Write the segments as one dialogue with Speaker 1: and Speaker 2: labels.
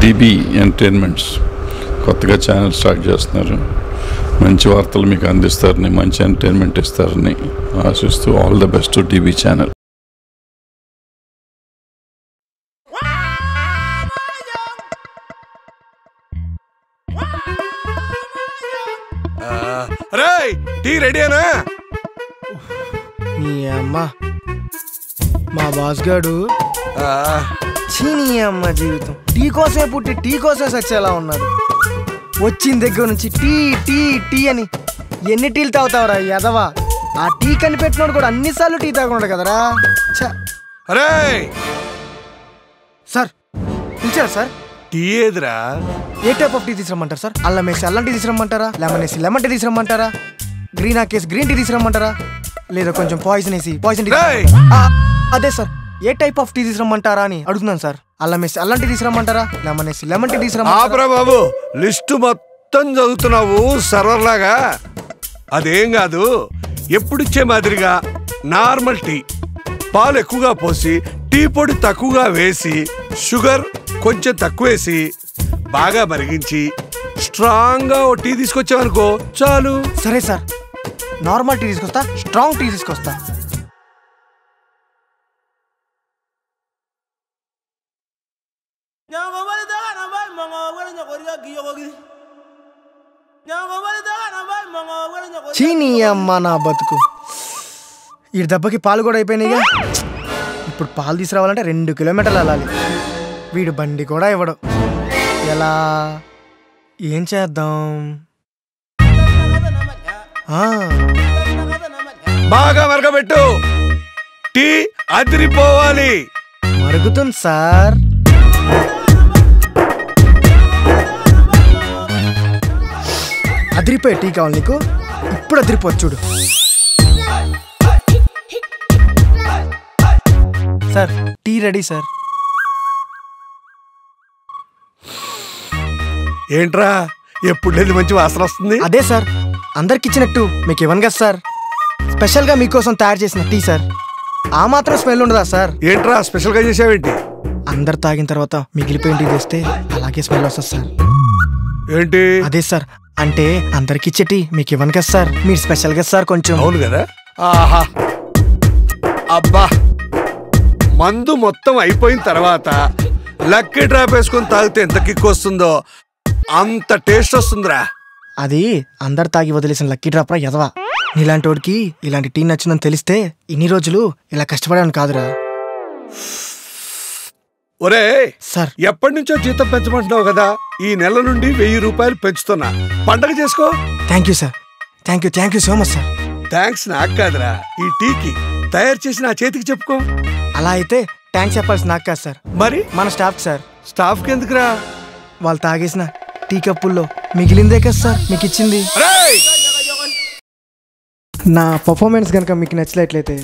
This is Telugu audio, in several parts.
Speaker 1: డిబి ఎంటర్టైన్మెంట్స్ కొత్తగా ఛానల్ స్టార్ట్ చేస్తున్నారు. మంచి వార్తలు మీకు అందిస్తారని, మంచి ఎంటర్టైన్మెంట్ ఇస్తారని ఆశిస్తూ all the best to DB channel.
Speaker 2: Tea రెడీనా?
Speaker 3: నీ అమ్మ మా బాస్ గాడు నీ అమ్మ జీవితం టీ కోసమే పుట్టి టీ కోసమే సచ్చేలా ఉన్నాడు. వచ్చిన దగ్గర నుంచి టీ టీ టీ అని ఎన్ని టీలు తాగుతావురా యదవా? ఆ టీ కనిపెట్టినోడు కూడా అన్నిసార్లు టీ తాగున్నాడు కదరా. సార్ పిలిచారు సార్.
Speaker 2: టీ ఏదిరా?
Speaker 3: ఏ టైప్ ఆఫ్ టీ తీసుకురమ్మంటారు సార్? అల్లం వేసి అల్లం టీ తీసుకురమ్మంటారా? లెమన్ వేసి లెమన్ టీ తీసుకురమ్మంటారా? గ్రీన్ ఆకేసి గ్రీన్ టీ తీసుకురమ్మంటారా? లేదా కొంచెం పాయిజన్ వేసి పాయిజన్ టీ? అదే sir, a type of tea తీసుకురమ్మంటారా అని అడుగుతున్నాను సార్. అల్లం వేసి అల్లం టీ తీసుకురమ్మంటారా? లెమన్ వేసి లెమన్ టీ తీసుకురమ్మంటారా?
Speaker 2: బాబు లిస్టు మొత్తం చదువుతున్నావు సర్వర్ లాగా. అదేం కాదు, ఎప్పుడిచ్చే మాదిరిగా నార్మల్ టీ, పాలు ఎక్కువగా పోసి టీ పొడి తక్కువగా వేసి షుగర్ కొంచెం తక్కువ వేసి బాగా మరిగించి స్ట్రాంగ్ గా ఓ టీ తీసుకొచ్చావనుకో చాలు.
Speaker 3: సరే సార్, నార్మల్ టీ తీసుకొస్తా, స్ట్రాంగ్ టీ తీసుకొస్తా. చీనీ అమ్మ నా బతుకు, ఈ దెబ్బకి పాలు కూడా అయిపోయినాయిగా. ఇప్పుడు పాలు తీసుకురావాలంటే 2 కిలోమీటర్లు వెళ్ళాలి. వీడు బండి కూడా ఇవ్వడు. ఎలా? ఏం చేద్దాం?
Speaker 2: బాగా మరగబెట్టు, టీ అదిరిపోవాలి.
Speaker 3: మరుగుతుంది సార్. అదిరిపోయే టీ కావాలి నీకు? ఇప్పుడు అదిరిపోవచ్చు చూడు సార్. Tea ready sir.
Speaker 2: ఏంట్రా ఎప్పుడు లేదు మంచి వాసన వస్తుంది?
Speaker 3: అదే సార్, అందరికి ఇచ్చినట్టు మీకు ఇవ్వను కదా సార్. స్పెషల్ గా మీకోసం తయారు చేసిన టీ సార్. ఆ మాత్రం స్మెల్ ఉండదా సార్?
Speaker 2: ఏంట్రా స్పెషల్ గా చేసావేంటి?
Speaker 3: అందరు తాగిన తర్వాత మిగిలిపోయిన టీ తెస్తే అలాగే స్మెల్ వస్తుంది సార్.
Speaker 2: ఏంటి?
Speaker 3: అదే సార్, అంటే అందరికి ఇచ్చే టీ మీకు ఇవ్వను కదా సార్. మీరు స్పెషల్ కదా సార్ కొంచెం.
Speaker 2: అవును కదా. ఆహా, అబ్బా, మందు మొత్తం అయిపోయిన తర్వాత లక్కీ డ్రాప్ వేసుకొని తాగితే ఎంత కిక్ వస్తుందో అంత టేస్ట్ వస్తుందిరా.
Speaker 3: అది అందరు తాగి వదిలేసిన లక్కీ డ్రాప్ రా యదవా. నీలాంటి వాడికి ఇలాంటి టీ నచ్చిందని తెలిస్తే ఇన్ని రోజులు ఇలా కష్టపడాను కాదురా.
Speaker 2: ఒరే
Speaker 3: సార్,
Speaker 2: ఎప్పటి నుంచో జీతం పెంచమంటున్నావు కదా, ఈ నెల నుండి 1000 రూపాయలు పెంచుతున్నా, పండగ చేసుకో.
Speaker 3: Thank you sir. Thank you so much sir.
Speaker 2: Thanks నాకు కాదురా, ఈ టీకి తయారు చేసి నా చేతికి చెప్పుకో.
Speaker 3: అలా అయితే థ్యాంక్స్ చెప్పాల్సి నాకు కాదు సార్,
Speaker 2: మరి
Speaker 3: మన స్టాఫ్ సార్.
Speaker 2: స్టాఫ్ కి ఎందుకురా?
Speaker 3: వాళ్ళు తాగేసిన టీ కప్పుల్లో మిగిలిందే కదా సార్ మీకు ఇచ్చింది. నా పర్ఫార్మెన్స్ కనుక మీకు నచ్చినట్లయితే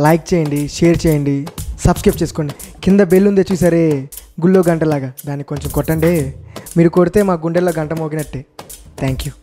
Speaker 3: లైక్ చేయండి, షేర్ చేయండి, సబ్స్క్రైబ్ చేసుకోండి. కింద బెల్ ఉందే చూసారే, గుళ్ళో గంటలాగా, దాన్ని కొంచెం కొట్టండి. మీరు కొడితే మా గుండెల్లో గంట మోగినట్టే. Thank you.